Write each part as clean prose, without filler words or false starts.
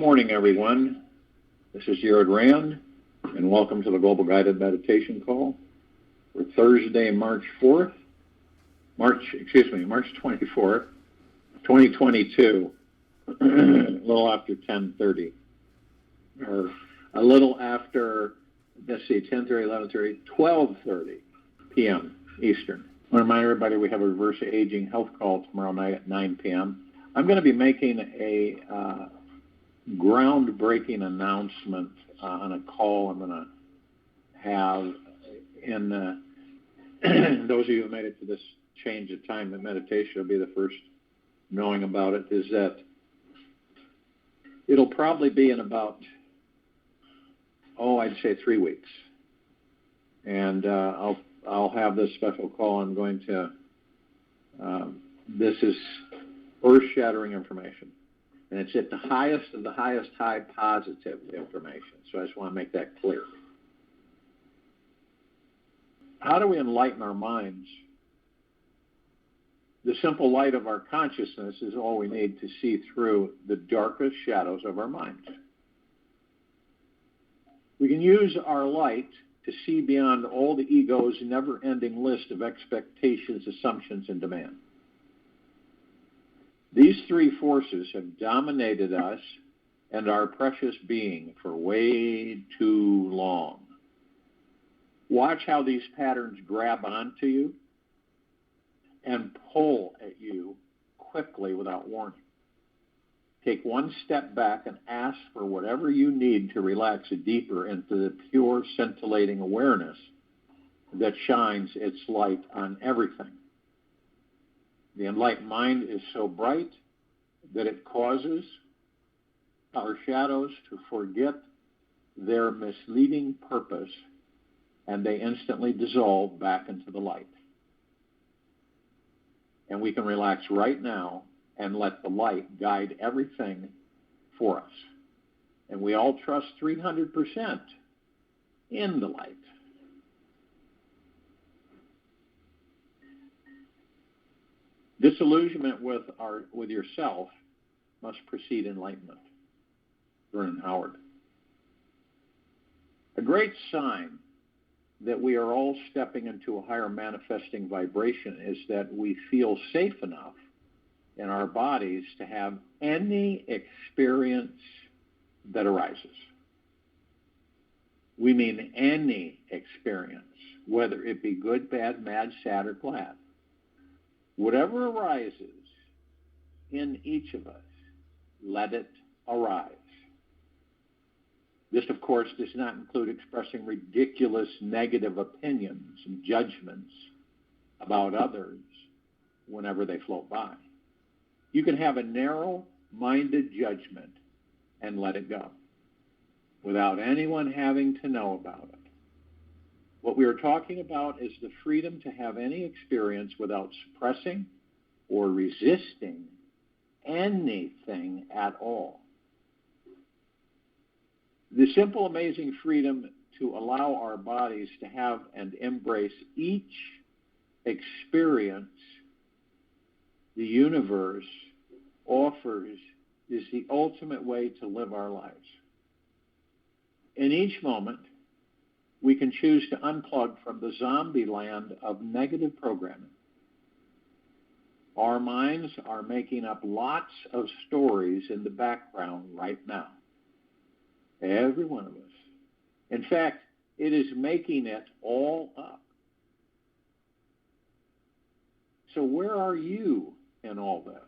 morning, everyone. This is Jared Rand, and welcome to the Global Guided Meditation Call for Thursday, March 24th, 2022, a little after 10:30, or a little after, 10:30, 11:30, 12:30 p.m. Eastern. I want to remind everybody we have a reverse aging health call tomorrow night at 9 p.m. I'm going to be making a groundbreaking announcement on a call I'm going to have in those of you who made it to this change of time in meditation will be the first knowing about it, is that it'll probably be in about, I'd say 3 weeks. And I'll have this special call. I'm going to, this is earth-shattering information. And it's at the highest of the highest high positive information. So I just want to make that clear. How do we enlighten our minds? The simple light of our consciousness is all we need to see through the darkest shadows of our minds. We can use our light to see beyond all the ego's never-ending list of expectations, assumptions, and demands. These three forces have dominated us and our precious being for way too long. Watch how these patterns grab onto you and pull at you quickly without warning. Take one step back and ask for whatever you need to relax deeper into the pure, scintillating awareness that shines its light on everything. The enlightened mind is so bright that it causes our shadows to forget their misleading purpose, and they instantly dissolve back into the light. And we can relax right now and let the light guide everything for us. And we all trust 300% in the light. Disillusionment with yourself must precede enlightenment. Vernon Howard. A great sign that we are all stepping into a higher manifesting vibration is that we feel safe enough in our bodies to have any experience that arises. We mean any experience, whether it be good, bad, mad, sad, or glad. Whatever arises in each of us, let it arise. This, of course, does not include expressing ridiculous negative opinions and judgments about others whenever they float by. You can have a narrow-minded judgment and let it go without anyone having to know about it. What we are talking about is the freedom to have any experience without suppressing or resisting anything at all. The simple, amazing freedom to allow our bodies to have and embrace each experience the universe offers is the ultimate way to live our lives. In each moment, we can choose to unplug from the zombie land of negative programming. Our minds are making up lots of stories in the background right now. Every one of us. In fact, it is making it all up. So where are you in all this?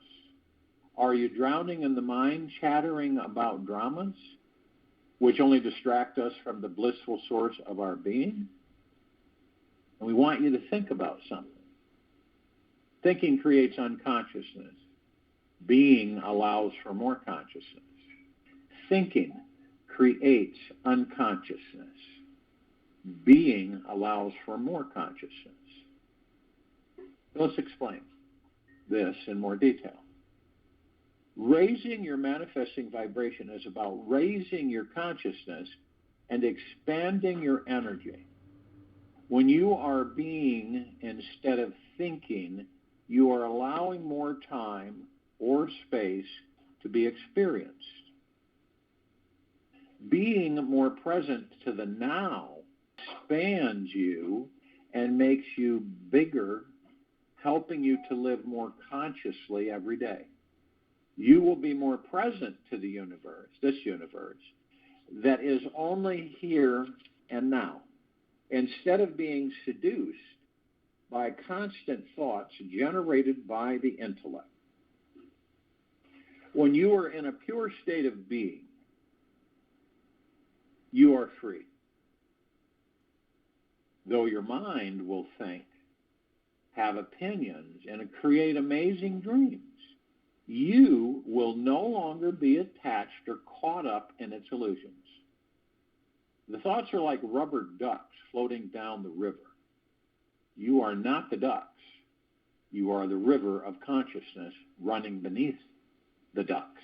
Are you drowning in the mind, chattering about dramas, which only distract us from the blissful source of our being? And we want you to think about something. Thinking creates unconsciousness. Being allows for more consciousness. Thinking creates unconsciousness. Being allows for more consciousness. Let's explain this in more detail. Raising your manifesting vibration is about raising your consciousness and expanding your energy. When you are being instead of thinking, you are allowing more time or space to be experienced. being more present to the now expands you and makes you bigger, helping you to live more consciously every day. You will be more present to the universe, this universe, that is only here and now, instead of being seduced by constant thoughts generated by the intellect. When you are in a pure state of being, you are free. Though your mind will think, have opinions, and create amazing dreams, you will no longer be attached or caught up in its illusions. The thoughts are like rubber ducks floating down the river. You are not the ducks. You are the river of consciousness running beneath the ducks.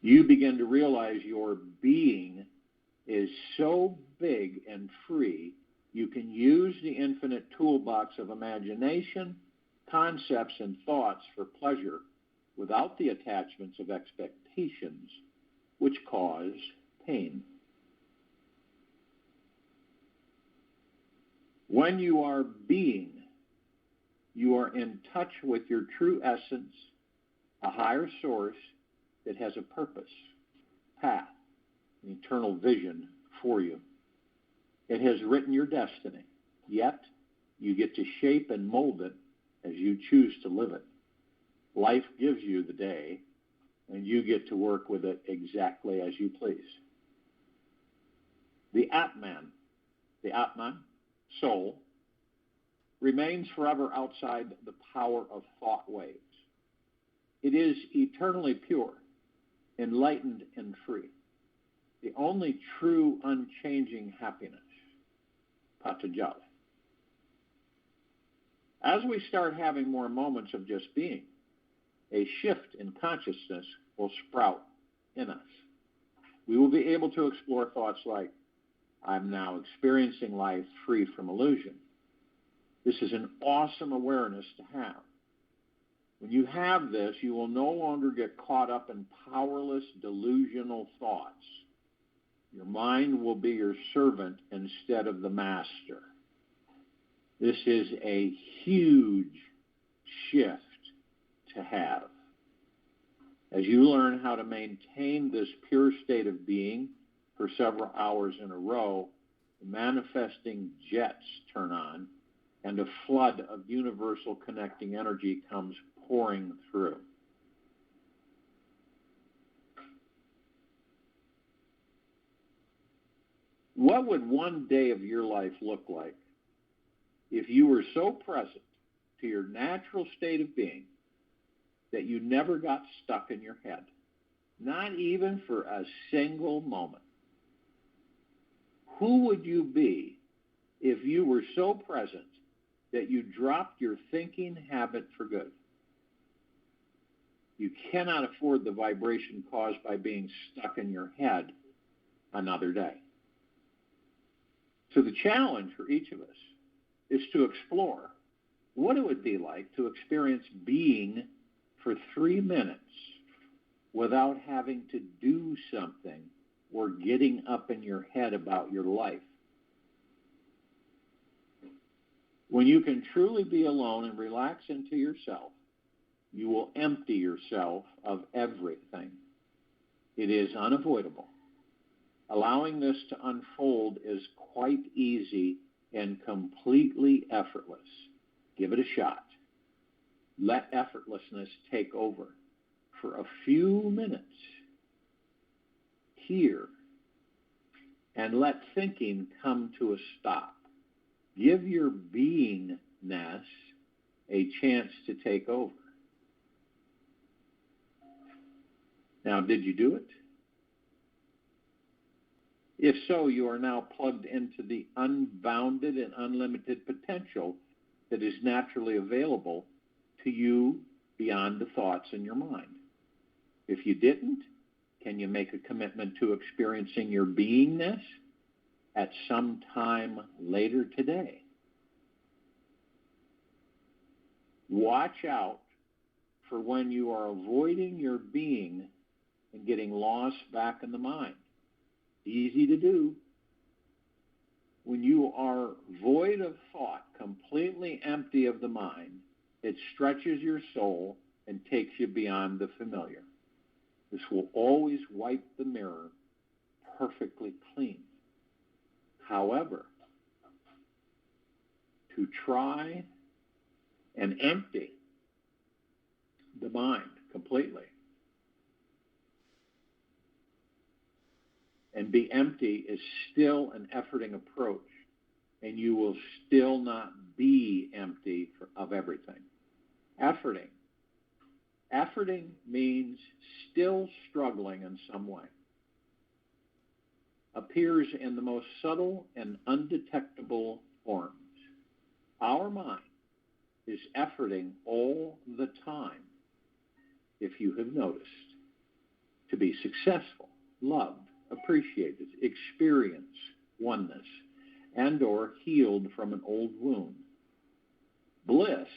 You begin to realize your being is so big and free, you can use the infinite toolbox of imagination, concepts, and thoughts for pleasure without the attachments of expectations which cause pain. When you are being, you are in touch with your true essence, a higher source that has a purpose, path, an eternal vision for you. It has written your destiny, yet you get to shape and mold it as you choose to live it. Life gives you the day, and you get to work with it exactly as you please. The Atman, soul, remains forever outside the power of thought waves. It is eternally pure, enlightened, and free. The only true, unchanging happiness, Patanjali. As we start having more moments of just being, a shift in consciousness will sprout in us. We will be able to explore thoughts like, I'm now experiencing life free from illusion. This is an awesome awareness to have. When you have this, you will no longer get caught up in powerless, delusional thoughts. Your mind will be your servant instead of the master. This is a huge shift to have. As you learn how to maintain this pure state of being for several hours in a row, the manifesting jets turn on, and a flood of universal connecting energy comes pouring through. What would one day of your life look like if you were so present to your natural state of being that you never got stuck in your head, not even for a single moment? Who would you be if you were so present that you dropped your thinking habit for good? You cannot afford the vibration caused by being stuck in your head another day. So the challenge for each of us is to explore what it would be like to experience being for 3 minutes without having to do something or getting up in your head about your life. When you can truly be alone and relax into yourself, you will empty yourself of everything. It is unavoidable. Allowing this to unfold is quite easy and completely effortless. Give it a shot. Let effortlessness take over for a few minutes. Hear and let thinking come to a stop. Give your beingness a chance to take over. Now, did you do it? If so, you are now plugged into the unbounded and unlimited potential that is naturally available to you beyond the thoughts in your mind. If you didn't, can you make a commitment to experiencing your beingness at some time later today? Watch out for when you are avoiding your being and getting lost back in the mind. Easy to do. When you are void of thought, completely empty of the mind, it stretches your soul and takes you beyond the familiar. This will always wipe the mirror perfectly clean. However, to try and empty the mind completely and be empty is still an efforting approach, and you will still not be empty of everything. Efforting means still struggling in some way. Appears in the most subtle and undetectable forms. Our mind is efforting all the time, if you have noticed, to be successful, loved, appreciated, experience oneness, and or healed from an old wound. Bliss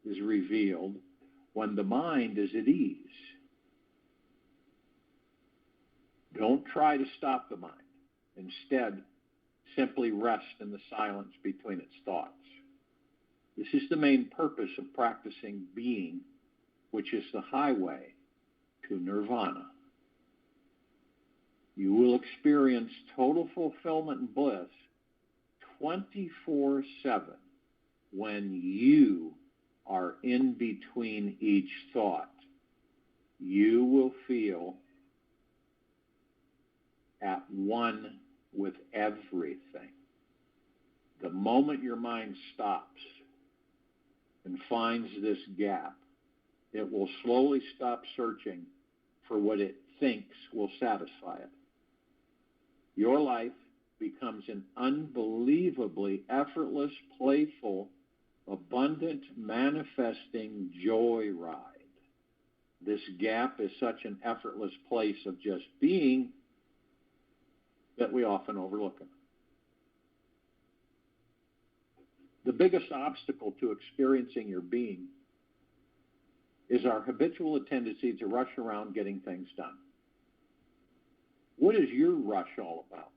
is revealed when the mind is at ease. Don't try to stop the mind. Instead, simply rest in the silence between its thoughts. This is the main purpose of practicing being, which is the highway to nirvana. You will experience total fulfillment and bliss 24/7 when you are in between each thought. You will feel at one with everything. The moment your mind stops and finds this gap, it will slowly stop searching for what it thinks will satisfy it. Your life becomes an unbelievably effortless, playful, abundant, manifesting joyride. This gap is such an effortless place of just being that we often overlook it. The biggest obstacle to experiencing your being is our habitual tendency to rush around getting things done. What is your rush all about?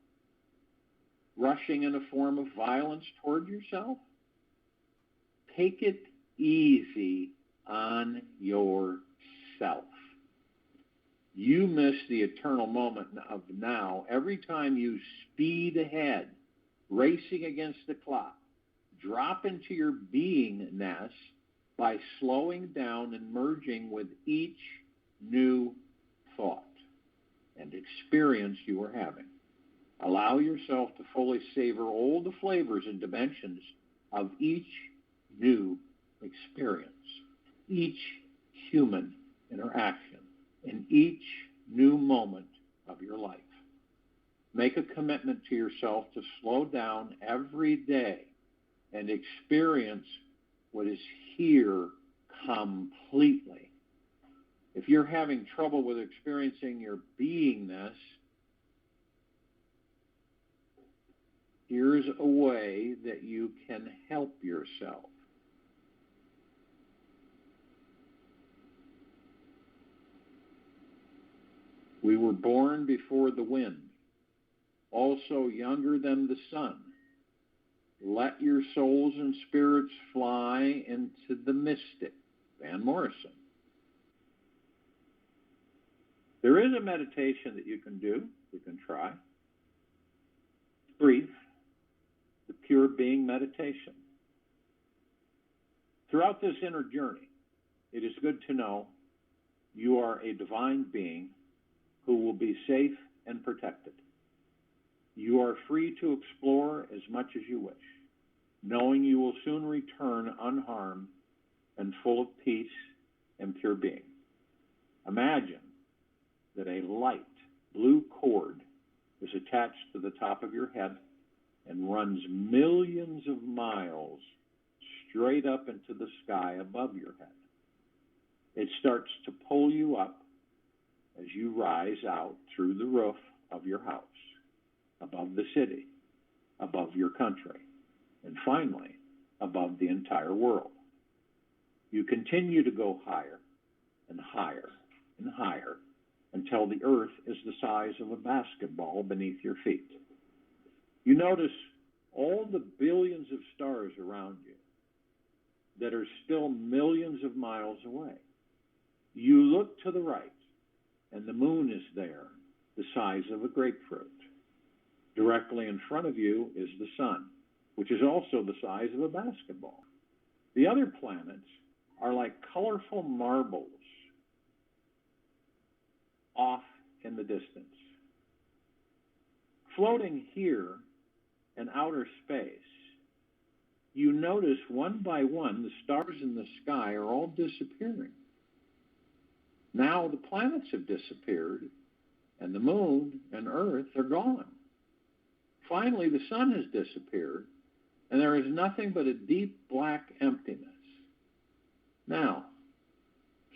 Rushing in a form of violence toward yourself? Take it easy on yourself. You miss the eternal moment of now every time you speed ahead, racing against the clock. Drop into your beingness by slowing down and merging with each new thought and experience you are having. Allow yourself to fully savor all the flavors and dimensions of each new experience, each human interaction, and each new moment of your life. Make a commitment to yourself to slow down every day and experience what is here completely. If you're having trouble with experiencing your beingness, here's a way that you can help yourself. We were born before the wind, also younger than the sun. Let your souls and spirits fly into the mystic. Van Morrison. There is a meditation that you can do, you can try. Brief, the pure being meditation. Throughout this inner journey, it is good to know you are a divine being who will be safe and protected. You are free to explore as much as you wish, knowing you will soon return unharmed and full of peace and pure being. Imagine that a light blue cord is attached to the top of your head and runs millions of miles straight up into the sky above your head. It starts to pull you up as you rise out through the roof of your house, above the city, above your country, and finally, above the entire world. You continue to go higher and higher and higher until the earth is the size of a basketball beneath your feet. You notice all the billions of stars around you that are still millions of miles away. You look to the right, and the moon is there, the size of a grapefruit. Directly in front of you is the sun, which is also the size of a basketball. The other planets are like colorful marbles off in the distance. Floating here in outer space, you notice one by one the stars in the sky are all disappearing. Now the planets have disappeared, and the moon and earth are gone. Finally, the sun has disappeared, and there is nothing but a deep black emptiness. Now,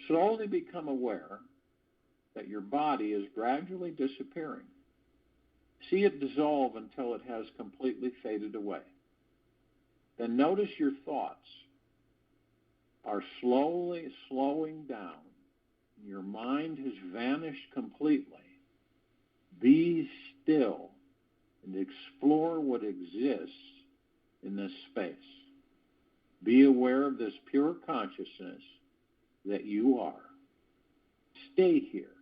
slowly become aware that your body is gradually disappearing. See it dissolve until it has completely faded away. Then notice your thoughts are slowly slowing down. Your mind has vanished completely. Be still and explore what exists in this space. Be aware of this pure consciousness that you are. Stay here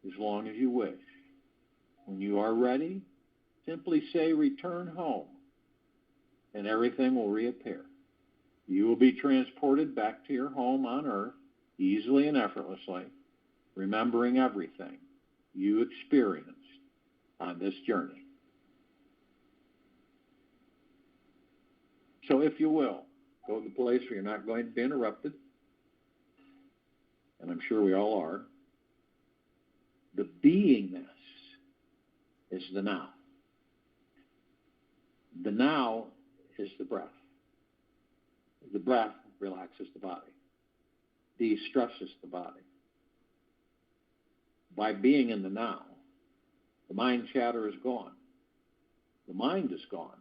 as long as you wish. When you are ready, simply say, "Return home," and everything will reappear. You will be transported back to your home on earth easily and effortlessly, remembering everything you experienced on this journey. So if you will, go to the place where you're not going to be interrupted, and I'm sure we all are. The beingness is the now. The now is the breath. The breath relaxes the body, de-stresses the body. By being in the now, the mind chatter is gone. The mind is gone.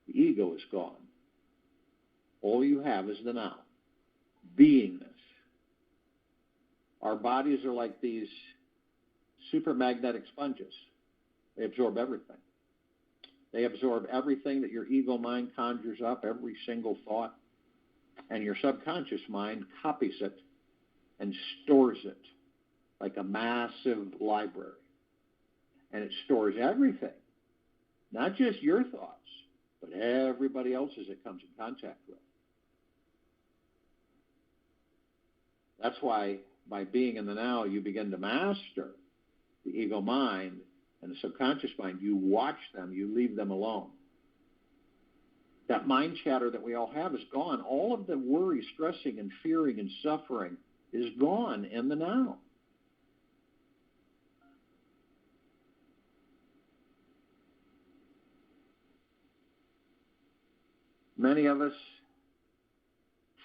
The ego is gone. All you have is the now. Beingness. Our bodies are like these supermagnetic sponges. They absorb everything. They absorb everything that your ego mind conjures up, every single thought, and your subconscious mind copies it and stores it like a massive library. And it stores everything, not just your thoughts, but everybody else's it comes in contact with. That's why by being in the now, you begin to master the ego mind and the subconscious mind. You watch them, you leave them alone. That mind chatter that we all have is gone. All of the worry, stressing, and fearing and suffering is gone in the now. Many of us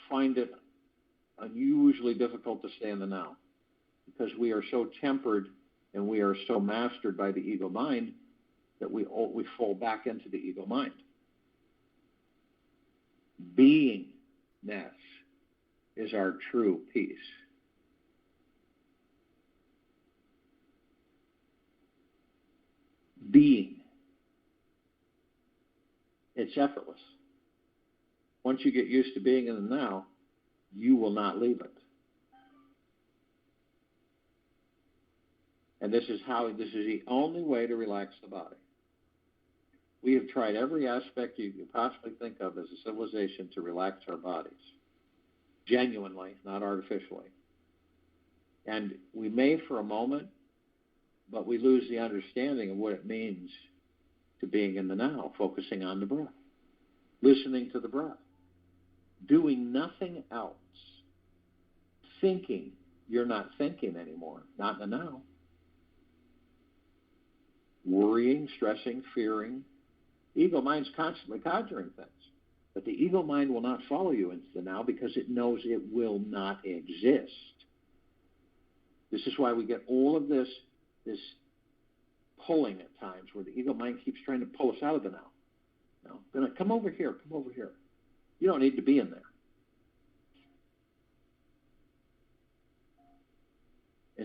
find it unusually difficult to stay in the now because we are so tempered and we are so mastered by the ego mind that we fall back into the ego mind. Beingness is our true peace. Being. It's effortless. Once you get used to being in the now, you will not leave it. And this is the only way to relax the body. We have tried every aspect you could possibly think of as a civilization to relax our bodies. Genuinely, not artificially. And we may for a moment, but we lose the understanding of what it means to being in the now, focusing on the breath, listening to the breath, doing nothing else, thinking you're not thinking anymore, not in the now. Worrying, stressing, fearing. Ego mind's constantly conjuring things. But the ego mind will not follow you into the now because it knows it will not exist. This is why we get all of this pulling at times where the ego mind keeps trying to pull us out of the now. No, come over here, come over here. You don't need to be in there.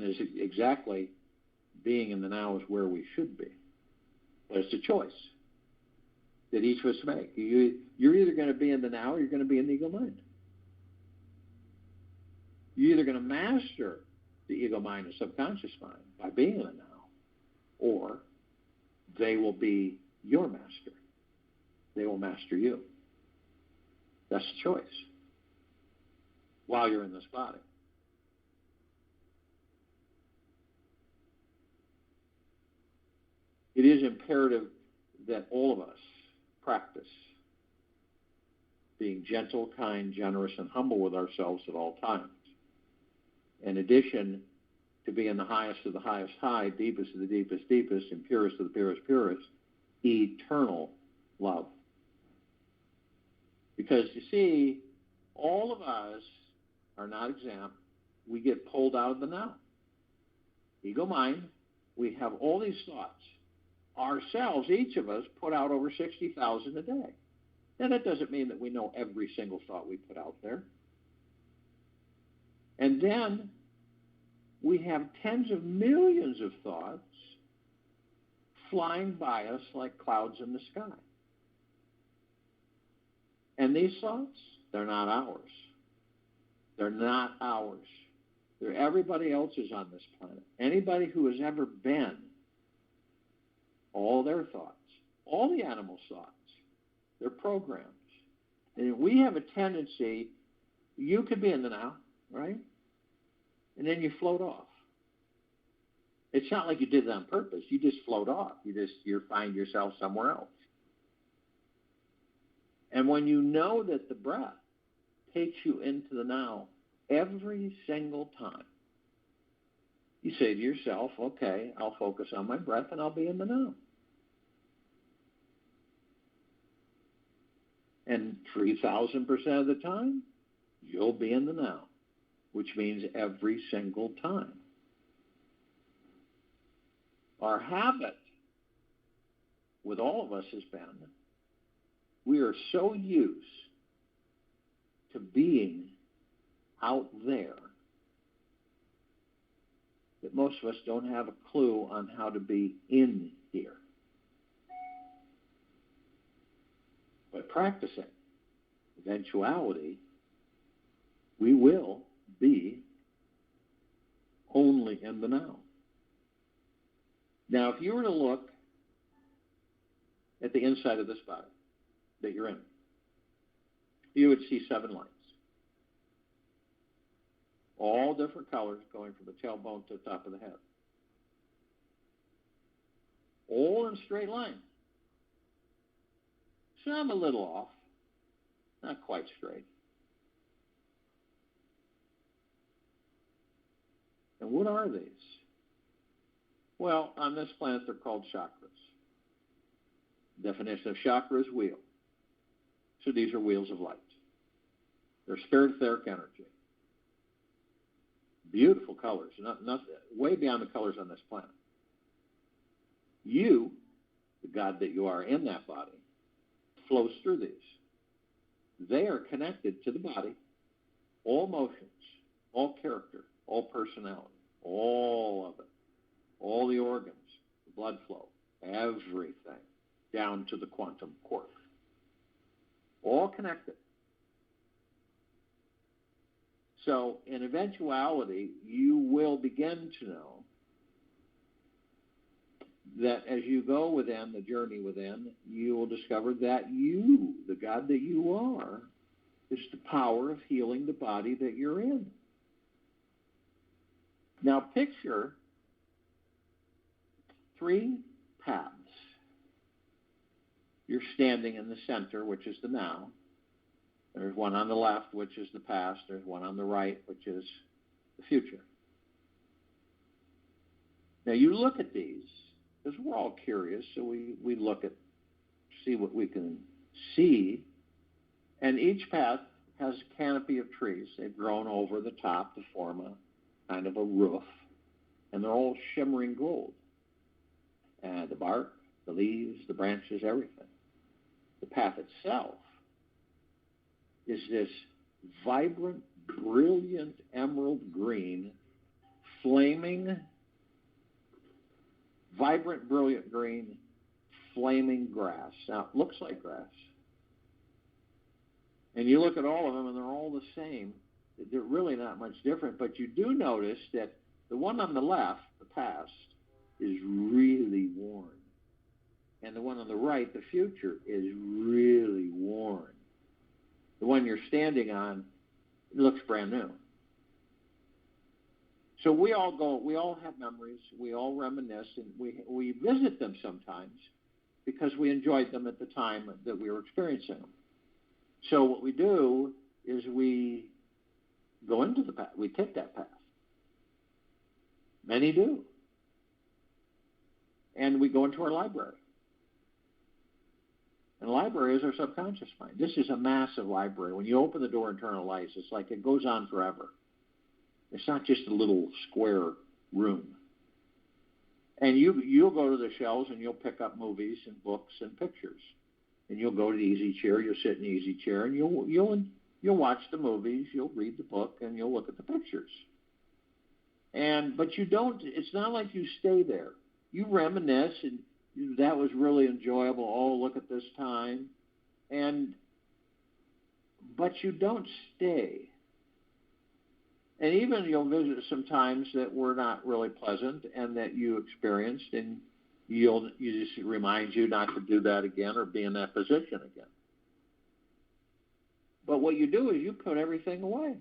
and is exactly being in the now is where we should be. But it's a choice that each of us make. You're either going to be in the now or you're going to be in the ego mind. You're either going to master the ego mind and subconscious mind by being in the now, or they will be your master. They will master you. That's the choice while you're in this body. It is imperative that all of us practice being gentle, kind, generous, and humble with ourselves at all times. In addition to being the highest of the highest high, deepest of the deepest deepest, and purest of the purest purest, eternal love. Because you see, all of us are not exempt. We get pulled out of the now. Ego mind, we have all these thoughts. Ourselves, each of us, put out over 60,000 a day. Now, that doesn't mean that we know every single thought we put out there. And then we have tens of millions of thoughts flying by us like clouds in the sky. And these thoughts, they're not ours. They're not ours. They're everybody else's on this planet. Anybody who has ever been, all their thoughts, all the animals' thoughts, they're programs. And we have a tendency, you could be in the now, right? And then you float off. It's not like you did it on purpose. You just float off. You find yourself somewhere else. And when you know that the breath takes you into the now every single time, you say to yourself, okay, I'll focus on my breath and I'll be in the now. And 3,000% of the time, you'll be in the now, which means every single time. Our habit with all of us has been, we are so used to being out there that most of us don't have a clue on how to be in here. By practicing eventuality, we will be only in the now. Now, if you were to look at the inside of this body that you're in, you would see 7 lines. All different colors going from the tailbone to the top of the head. All in a straight line. Some a little off, not quite straight. And what are these? Well, on this planet, they're called chakras. Definition of chakra is wheel. So these are wheels of light. They're spirit etheric energy. Beautiful colors, not way beyond the colors on this planet. You, the God that you are in that body, flows through these. They are connected to the body, all motions, all character, all personality, all of it, all the organs, the blood flow, everything, down to the quantum quark. All connected. So in eventuality, you will begin to know that as you go within, the journey within, you will discover that you, the God that you are, is the power of healing the body that you're in. Now picture 3 paths. You're standing in the center, which is the now. There's one on the left, which is the past. There's one on the right, which is the future. Now you look at these, because we're all curious, so we look at, see what we can see. And each path has a canopy of trees. They've grown over the top to form a kind of a roof. And they're all shimmering gold. And the bark, the leaves, the branches, everything. The path itself is this vibrant, brilliant emerald green, flaming, vibrant, brilliant green, flaming grass. Now, it looks like grass. And you look at all of them, and they're all the same. They're really not much different, but you do notice that the one on the left, the past, is really worn. And the one on the right, the future, is really worn. The one you're standing on looks brand new. So we all have memories, we all reminisce, and we visit them sometimes because we enjoyed them at the time that we were experiencing them. So what we do is we go into the path, we take that path. Many do. And we go into our library. And the library is our subconscious mind. This is a massive library. When you open the door and turn on the lights, it's like it goes on forever. It's not just a little square room. And you'll go to the shelves and you'll pick up movies and books and pictures. And you'll go to the easy chair, you'll sit in the easy chair, and you'll watch the movies, you'll read the book, and you'll look at the pictures. But you don't, it's not like you stay there. You reminisce, and that was really enjoyable. Oh, look at this time. But you don't stay. And even you'll visit some times that were not really pleasant and that you experienced, and you just remind you not to do that again or be in that position again. But what you do is you put everything away.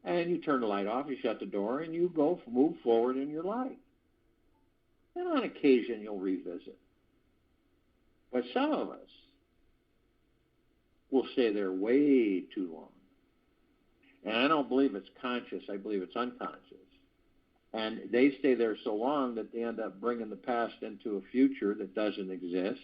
And you turn the light off, you shut the door, and you move forward in your life. And on occasion, you'll revisit. But some of us will stay there way too long. And I don't believe it's conscious. I believe it's unconscious. And they stay there so long that they end up bringing the past into a future that doesn't exist,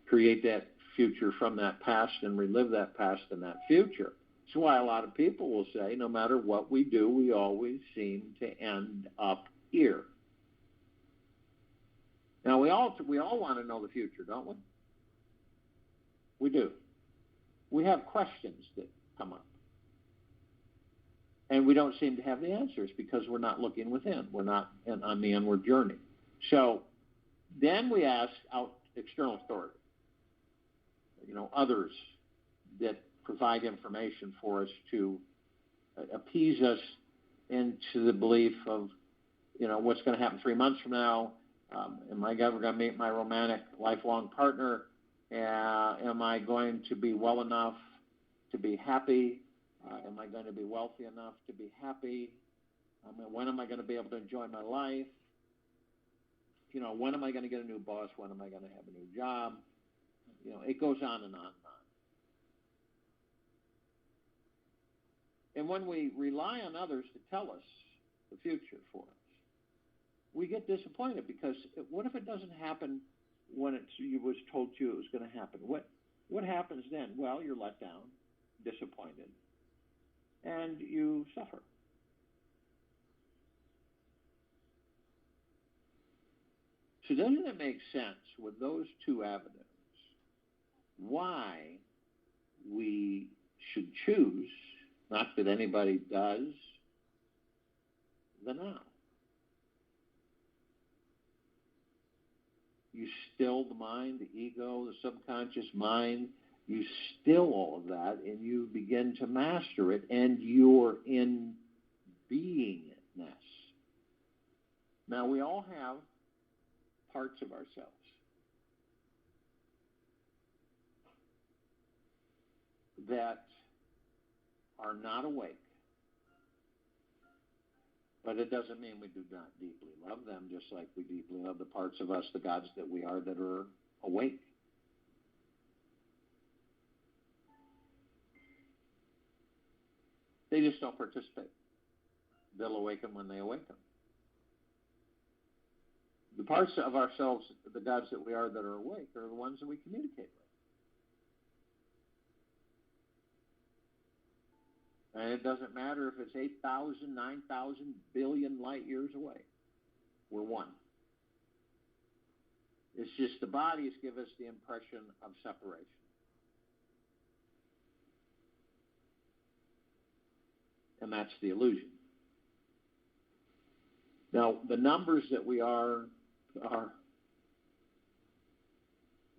create that future from that past and relive that past and that future. That's why a lot of people will say, no matter what we do, we always seem to end up here. Now, we all want to know the future, don't we? We do. We have questions that come up. And we don't seem to have the answers because we're not looking within. We're not on the inward journey. So then we ask out external authority, others that provide information for us to appease us into the belief of, what's going to happen 3 months from now. Am I ever going to meet my romantic lifelong partner? Am I going to be well enough to be happy? Am I going to be wealthy enough to be happy? When am I going to be able to enjoy my life? When am I going to get a new boss? When am I going to have a new job? It goes on and on and on. And when we rely on others to tell us the future for us, we get disappointed because what if it doesn't happen when it was told you it was going to happen? What happens then? Well, you're let down, disappointed, and you suffer. So doesn't it make sense with those two avenues why we should choose, not that anybody does, the now? You still the mind, the ego, the subconscious mind. You still all of that, and you begin to master it, and you're in beingness. Now, we all have parts of ourselves that are not awake. But it doesn't mean we do not deeply love them, just like we deeply love the parts of us, the gods that we are, that are awake. They just don't participate. They'll awaken when they awaken. The parts of ourselves, the gods that we are that are awake, are the ones that we communicate with. And it doesn't matter if it's 8,000, 9,000 billion light years away. We're one. It's just the bodies give us the impression of separation. And that's the illusion. Now, the numbers that we are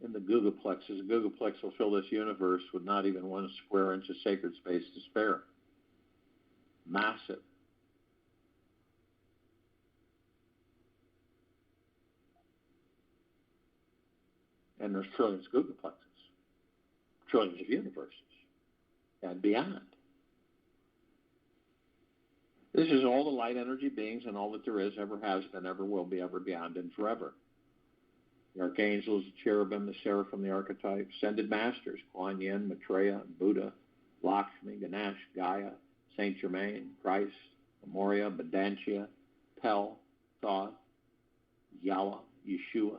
in the googolplexes. The googolplex will fill this universe with not even 1 square inch of sacred space to spare. Massive. And there's trillions of googolplexes, trillions of universes, and beyond. This is all the light energy beings and all that there is, ever has been, ever will be, ever beyond, and forever. The archangels, the cherubim, the seraphim, the archetypes, ascended masters, Kuan Yin, Maitreya, Buddha, Lakshmi, Ganesh, Gaia, Saint Germain, Christ, Memoria, Vedantia, Pel, Thoth, Yahweh, Yeshua,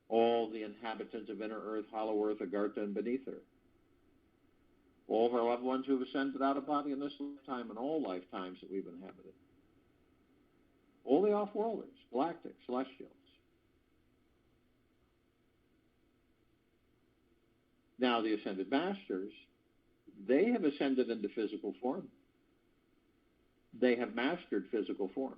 all the inhabitants of inner earth, hollow earth, Agartha, and beneath her. All of our loved ones who have ascended out of body in this lifetime and all lifetimes that we've inhabited. All the off-worlders, galactic, celestials. Now the ascended masters, they have ascended into physical form. They have mastered physical form.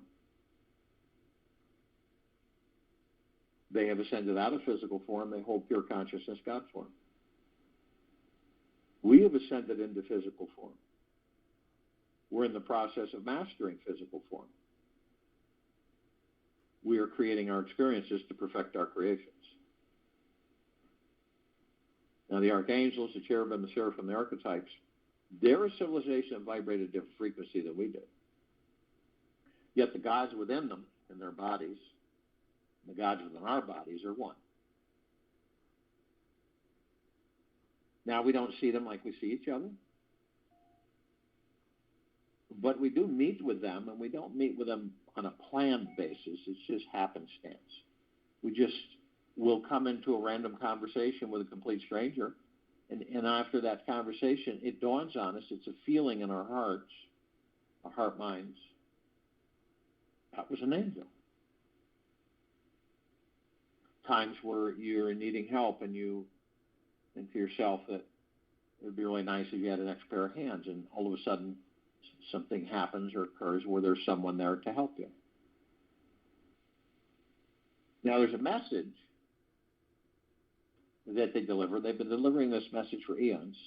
They have ascended out of physical form. They hold pure consciousness, God form. We have ascended into physical form. We're in the process of mastering physical form. We are creating our experiences to perfect our creations. Now, the archangels, the cherubim, the seraphim, the archetypes, they're a civilization that vibrated a different frequency than we did. Yet the gods within them, in their bodies, the gods within our bodies are one. Now, we don't see them like we see each other, but we do meet with them, and we don't meet with them on a planned basis. It's just happenstance. We just will come into a random conversation with a complete stranger, and after that conversation, it dawns on us, it's a feeling in our hearts, our heart minds, that was an angel. Times where you're needing help and you think to yourself that it would be really nice if you had an extra pair of hands, and all of a sudden something happens or occurs where there's someone there to help you. Now there's a message that they deliver. They've been delivering this message for eons.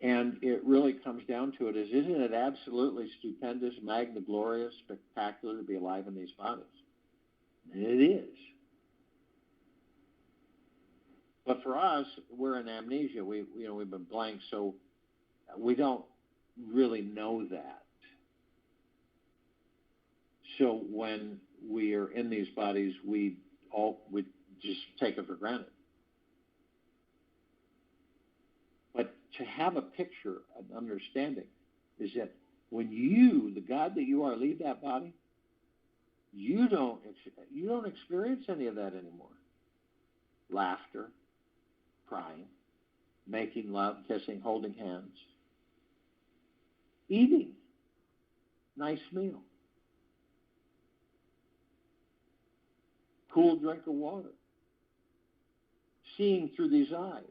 And it really comes down to it is, isn't it absolutely stupendous, magna, glorious, spectacular to be alive in these bodies? And it is. But for us, we're in amnesia. We've been blank, so we don't really know that. So when we are in these bodies, we just take it for granted. But to have a picture, an understanding, is that when you, the God that you are, leave that body, you don't experience any of that anymore. Laughter, crying, making love, kissing, holding hands, eating, nice meal, cool drink of water, seeing through these eyes,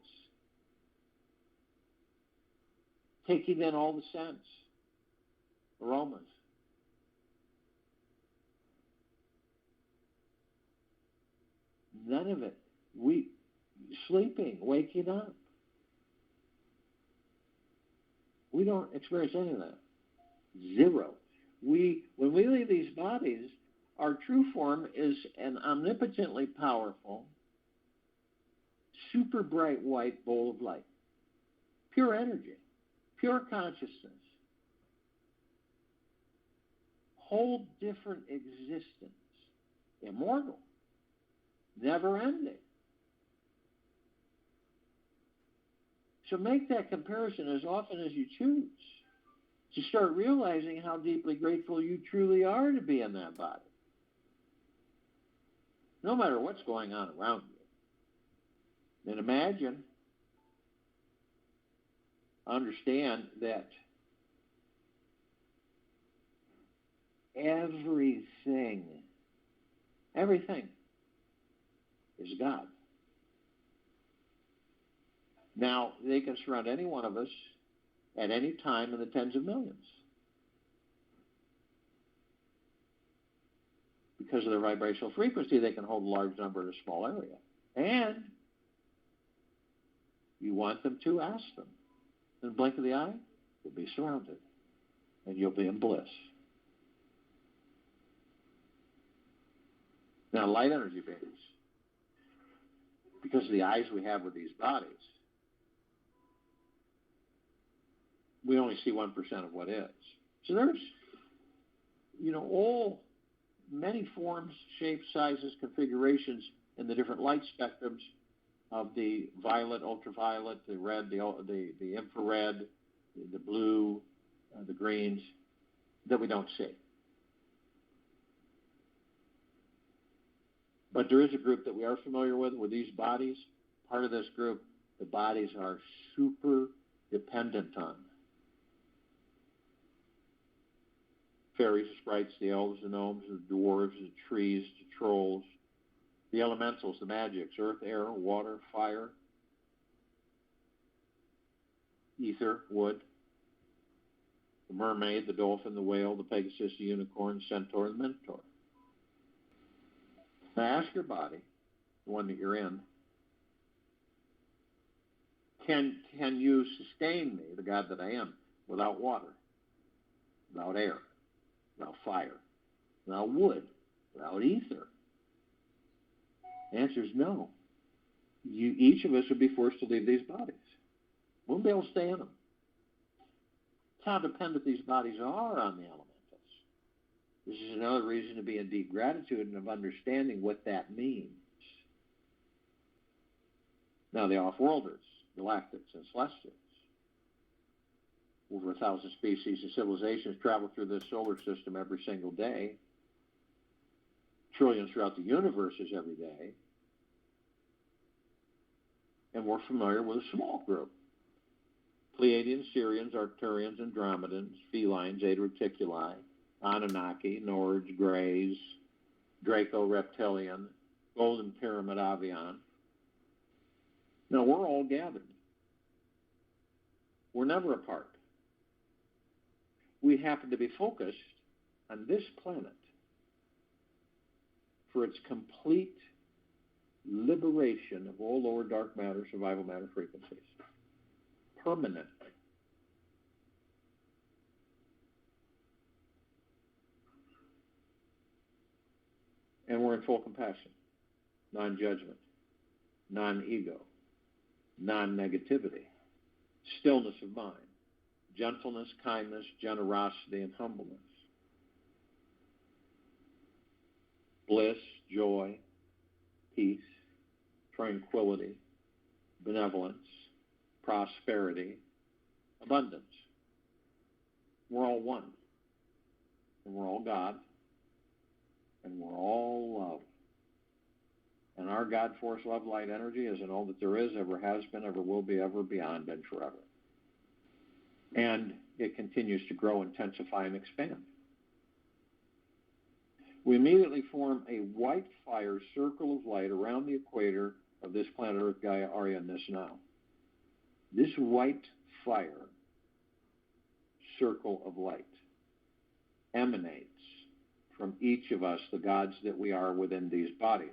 taking in all the scents, aromas. None of it. Sleeping, waking up. We don't experience any of that. Zero. When we leave these bodies, our true form is an omnipotently powerful, super bright white bowl of light. Pure energy, pure consciousness. Whole different existence. Immortal. Never ending. So make that comparison as often as you choose to start realizing how deeply grateful you truly are to be in that body. No matter what's going on around you. And imagine, understand that everything is God. Now, they can surround any one of us at any time in the tens of millions. because of their vibrational frequency, they can hold a large number in a small area. And you want them to, ask them. In the blink of the eye, you'll be surrounded, and you'll be in bliss. Now, light energy beings, because of the eyes we have with these bodies, we only see 1% of what is. So there's, many forms, shapes, sizes, configurations in the different light spectrums of the violet, ultraviolet, the red, the infrared, the blue, the greens, that we don't see. But there is a group that we are familiar with these bodies. Part of this group, the bodies are super dependent on. Fairies, the sprites, the elves, the gnomes, the dwarves, the trees, the trolls, the elementals, the magics, earth, air, water, fire, ether, wood, the mermaid, the dolphin, the whale, the pegasus, the unicorn, the centaur, and the minotaur. Now ask your body, the one that you're in, can you sustain me, the God that I am, without water, without air, without fire, without wood, without ether? The answer is no. Each of us would be forced to leave these bodies. We won't be able to stay in them. That's how dependent these bodies are on the elementals. This is another reason to be in deep gratitude and of understanding what that means. Now, the off-worlders, galactics, and celestials, over 1,000 species and civilizations travel through this solar system every single day. Trillions throughout the universes every day. And we're familiar with a small group. Pleiadians, Sirians, Arcturians, Andromedans, Felines, Zeta Reticuli, Anunnaki, Nords, Greys, Draco Reptilian, Golden Pyramid Avian. Now, we're all gathered. We're never apart. We happen to be focused on this planet for its complete liberation of all lower dark matter, survival matter frequencies, permanently. And we're in full compassion, non-judgment, non-ego, non-negativity, stillness of mind, gentleness, kindness, generosity, and humbleness, bliss, joy, peace, tranquility, benevolence, prosperity, abundance. We're all one, and we're all God, and we're all love. And our God force, love, light, energy is in all that there is, ever has been, ever will be, ever beyond, and forever. And it continues to grow, intensify, and expand. We immediately form a white fire circle of light around the equator of this planet Earth, Gaia, Arya, and this now. This white fire circle of light emanates from each of us, the gods that we are within these bodies.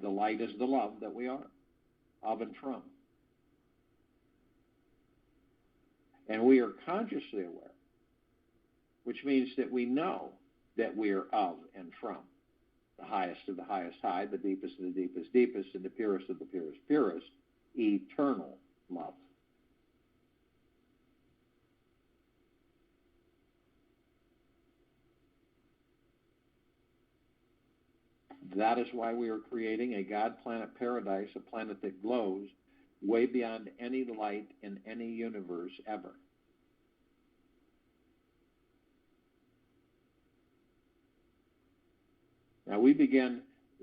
The light is the love that we are, of and from. And we are consciously aware, which means that we know that we are of and from the highest of the highest high, the deepest of the deepest deepest, and the purest of the purest purest, eternal love. That is why we are creating a God planet paradise, a planet that glows way beyond any light in any universe ever. Now we begin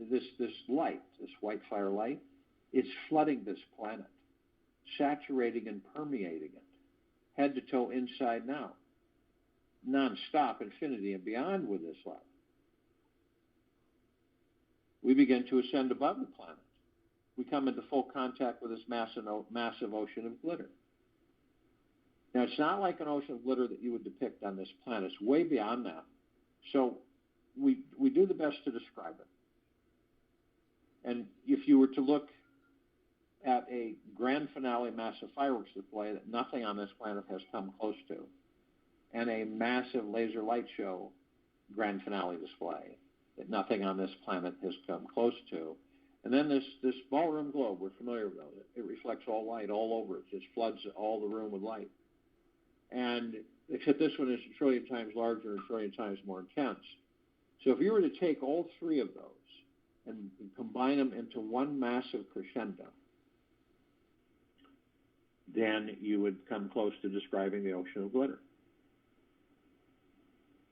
this light, this white fire light, it's flooding this planet, saturating and permeating it, head to toe, inside and out, non-stop, infinity and beyond with this light. We begin to ascend above the planet. We come into full contact with this massive ocean of glitter. Now, it's not like an ocean of glitter that you would depict on this planet. It's way beyond that. So we do the best to describe it. And if you were to look at a grand finale massive fireworks display that nothing on this planet has come close to, and a massive laser light show grand finale display that nothing on this planet has come close to, and then this ballroom globe, we're familiar with it. It reflects all light all over. It just floods all the room with light. And except this one is a trillion times larger and a trillion times more intense. So if you were to take all three of those and combine them into one massive crescendo, then you would come close to describing the ocean of glitter.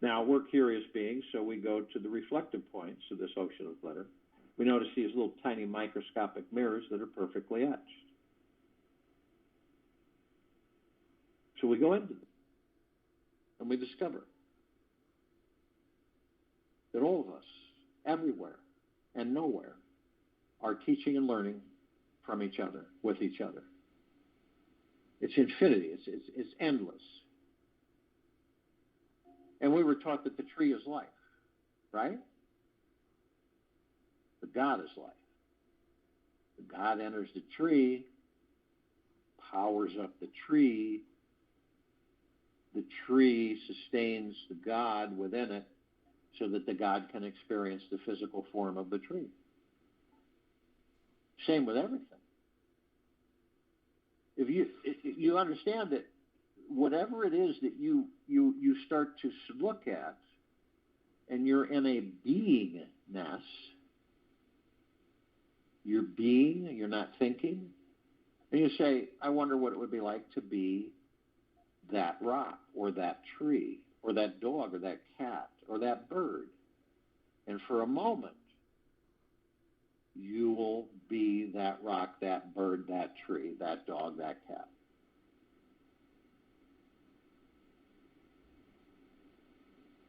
Now, we're curious beings, so we go to the reflective points of this ocean of glitter. We notice these little tiny microscopic mirrors that are perfectly etched. So we go into them, and we discover that all of us, everywhere and nowhere, are teaching and learning from each other, with each other. It's infinity. It's endless. And we were taught that the tree is life, right? But God is life. God enters the tree, powers up the tree sustains the God within it so that the God can experience the physical form of the tree. Same with everything. If you understand that whatever it is that you start to look at, and you're in a beingness, you're being, you're not thinking, and you say, I wonder what it would be like to be that rock, or that tree, or that dog, or that cat, or that bird. And for a moment, you will be that rock, that bird, that tree, that dog, that cat.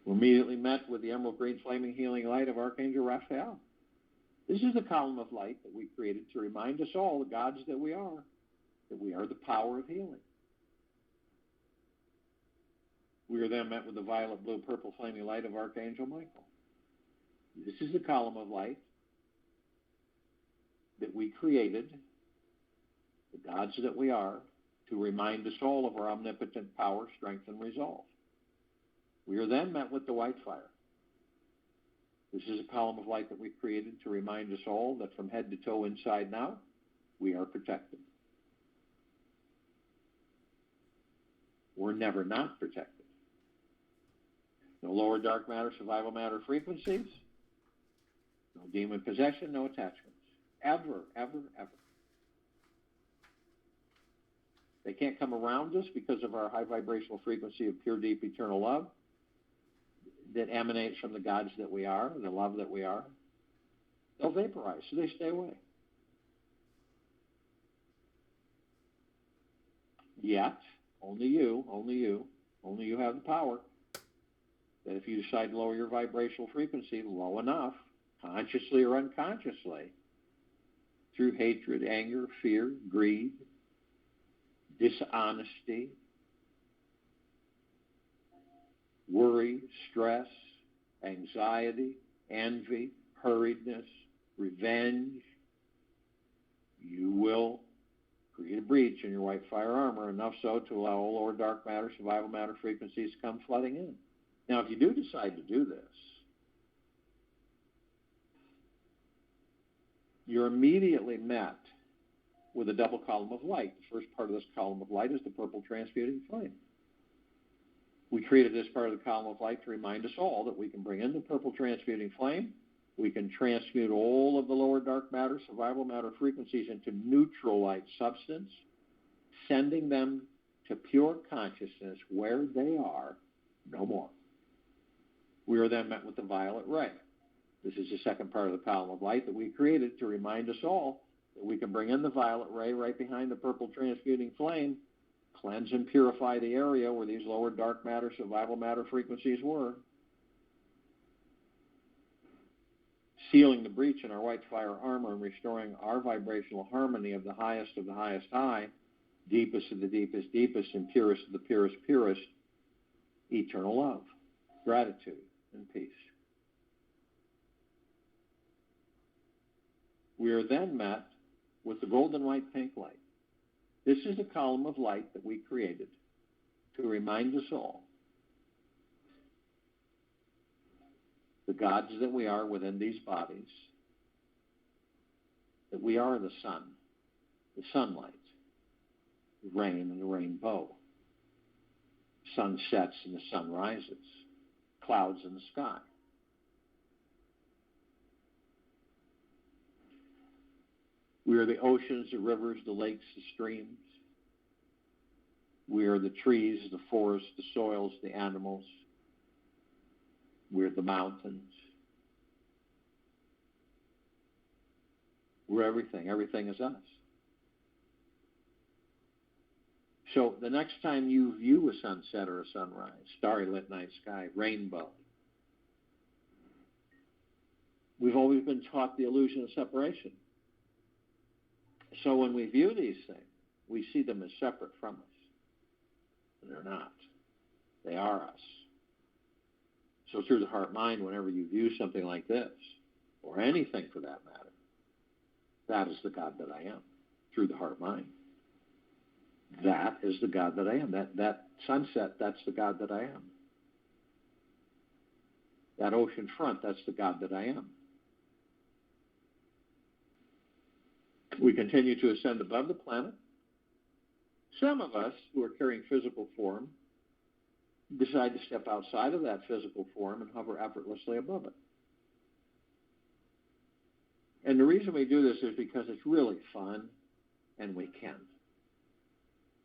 We're immediately met with the emerald green flaming healing light of Archangel Raphael. This is the column of light that we created to remind us all, the gods that we are the power of healing. We are then met with the violet, blue, purple flaming light of Archangel Michael. This is the column of light that we created, the gods that we are, to remind us all of our omnipotent power, strength, and resolve. We are then met with the white fire. This is a column of light that we created to remind us all that from head to toe, inside and out, we are protected. We're never not protected. No lower dark matter, survival matter frequencies, no demon possession, no attachments. Ever, ever, ever. They can't come around us because of our high vibrational frequency of pure, deep, eternal love that emanates from the gods that we are, the love that we are. They'll vaporize, so they stay away. Yet, only you have the power that if you decide to lower your vibrational frequency low enough, consciously or unconsciously, through hatred, anger, fear, greed, dishonesty, worry, stress, anxiety, envy, hurriedness, revenge, you will create a breach in your white fire armor, enough so to allow all lower dark matter, survival matter frequencies to come flooding in. Now, if you do decide to do this, you're immediately met with a double column of light. The first part of this column of light is the purple transmuting flame. We created this part of the column of light to remind us all that we can bring in the purple transmuting flame. We can transmute all of the lower dark matter, survival matter frequencies into neutral light substance, sending them to pure consciousness where they are, no more. We are then met with the violet ray. This is the second part of the column of light that we created to remind us all that we can bring in the violet ray right behind the purple transmuting flame, cleanse and purify the area where these lower dark matter, survival matter frequencies were, sealing the breach in our white fire armor and restoring our vibrational harmony of the highest high, deepest of the deepest, deepest, and purest of the purest, purest, eternal love, gratitude, and peace. We are then met with the golden white pink light. This is a column of light that we created to remind us all, the gods that we are within these bodies, that we are the sun, the sunlight, the rain and the rainbow, sun sets and the sun rises, clouds in the sky. We are the oceans, the rivers, the lakes, the streams. We are the trees, the forests, the soils, the animals. We're the mountains. We're everything. Everything is us. So the next time you view a sunset or a sunrise, starry lit night sky, rainbow, we've always been taught the illusion of separation. So when we view these things, we see them as separate from us. And they're not. They are us. So through the heart-mind, whenever you view something like this, or anything for that matter, that is the God that I am, through the heart-mind. That is the God that I am. That sunset, that's the God that I am. That ocean front, that's the God that I am. We continue to ascend above the planet. Some of us who are carrying physical form decide to step outside of that physical form and hover effortlessly above it. And the reason we do this is because it's really fun, and we can.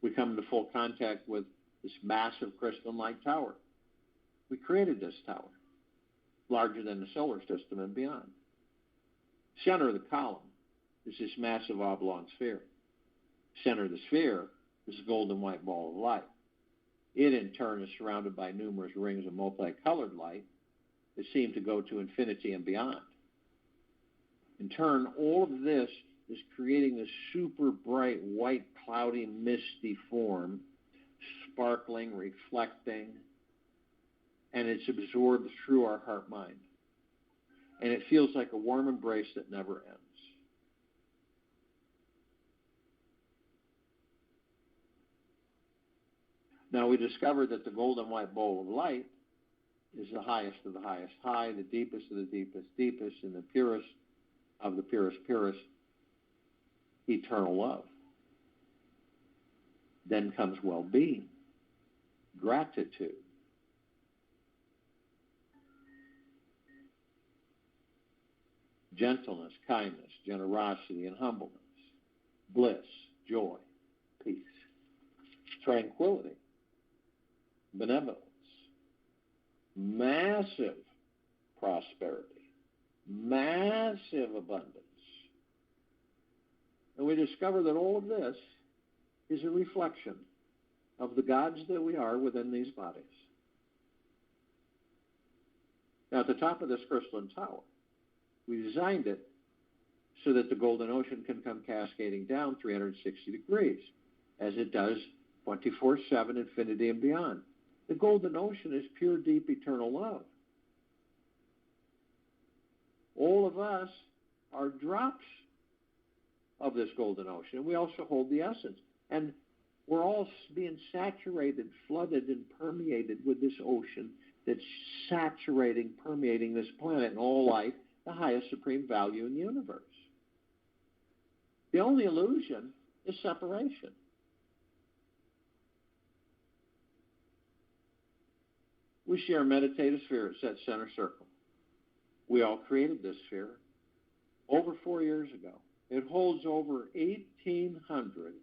We come into full contact with this massive crystalline light tower. We created this tower, larger than the solar system and beyond. Center of the column is this massive oblong sphere. Center of the sphere is a golden white ball of light. It, in turn, is surrounded by numerous rings of multicolored light that seem to go to infinity and beyond. In turn, all of this is creating this super bright, white, cloudy, misty form, sparkling, reflecting, and it's absorbed through our heart-mind. And it feels like a warm embrace that never ends. Now, we discovered that the golden white bowl of light is the highest of the highest high, the deepest of the deepest deepest, and the purest of the purest purest, eternal love. Then comes well-being, gratitude, gentleness, kindness, generosity, and humbleness, bliss, joy, peace, tranquility, benevolence, massive prosperity, massive abundance. And we discover that all of this is a reflection of the gods that we are within these bodies. Now, at the top of this crystalline tower, we designed it so that the golden ocean can come cascading down 360 degrees, as it does 24/7, infinity and beyond. The golden ocean is pure, deep, eternal love. All of us are drops of this golden ocean. We also hold the essence. And we're all being saturated, flooded, and permeated with this ocean that's saturating, permeating this planet and all life, the highest supreme value in the universe. The only illusion is separation. We share a meditative sphere at set center circle. We all created this sphere over 4 years ago. It holds over 1,800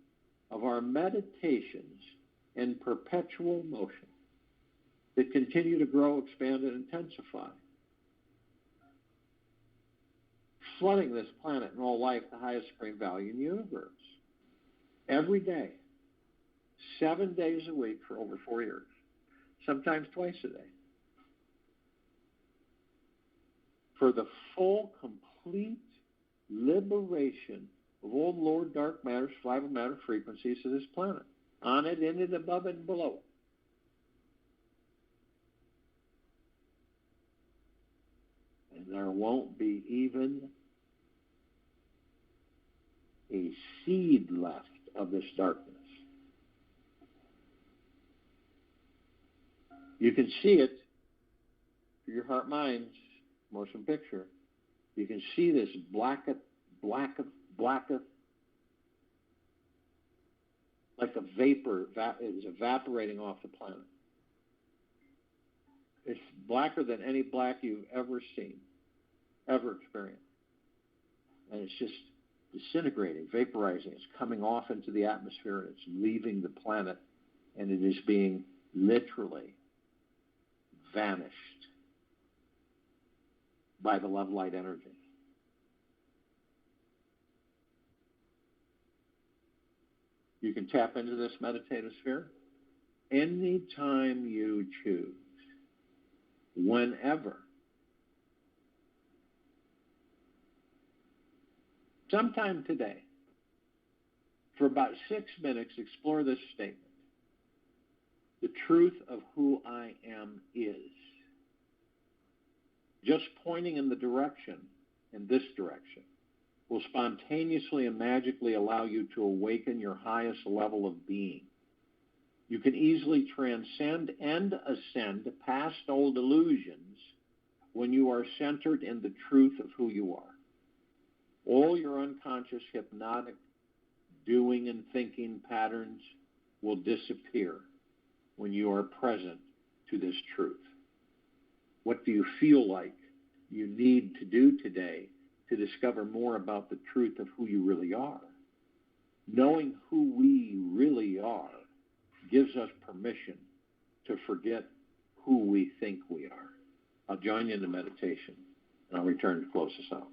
of our meditations in perpetual motion that continue to grow, expand, and intensify, flooding this planet and all life, the highest supreme value in the universe. Every day, 7 days a week for over 4 years, sometimes twice a day, for the full, complete liberation of all lower dark matter, survival matter frequencies of this planet, on it, in it, above it, and below it. And there won't be even a seed left of this darkness. You can see it through your heart mind's motion picture. You can see this blacketh, like a vapor is evaporating off the planet. It's blacker than any black you've ever seen, ever experienced. And it's just disintegrating, vaporizing. It's coming off into the atmosphere, and it's leaving the planet, and it is being literally vanished by the love light energy. You can tap into this meditative sphere anytime you choose, whenever. Sometime today, for about 6 minutes, explore this statement. The truth of who I am is. Just pointing in this direction, will spontaneously and magically allow you to awaken your highest level of being. You can easily transcend and ascend past old illusions when you are centered in the truth of who you are. All your unconscious hypnotic doing and thinking patterns will disappear when you are present to this truth. What do you feel like you need to do today to discover more about the truth of who you really are? Knowing who we really are gives us permission to forget who we think we are. I'll join you in the meditation, and I'll return to close us out.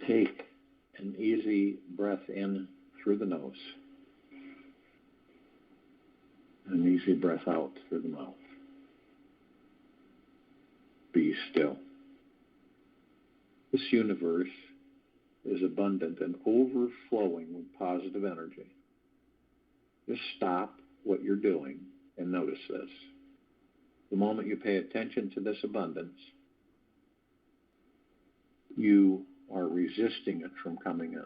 Take an easy breath in through the nose. An easy breath out through the mouth. Be still. This universe is abundant and overflowing with positive energy. Just stop what you're doing and notice this. The moment you pay attention to this abundance, you are resisting it from coming in.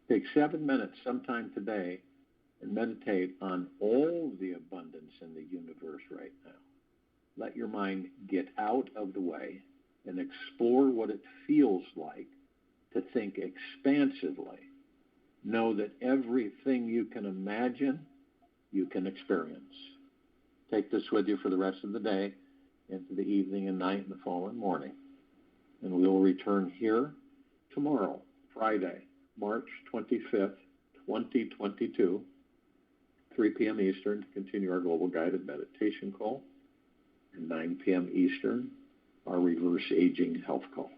Take 7 minutes sometime today and meditate on all the abundance in the universe right now. Let your mind get out of the way and explore what it feels like to think expansively. Know that everything you can imagine, you can experience. Take this with you for the rest of the day, into the evening and night and the following morning. And we will return here tomorrow, Friday, March 25th, 2022, 3 p.m. Eastern, to continue our Global Guided Meditation Call, and 9 p.m. Eastern, our Reverse Aging Health Call.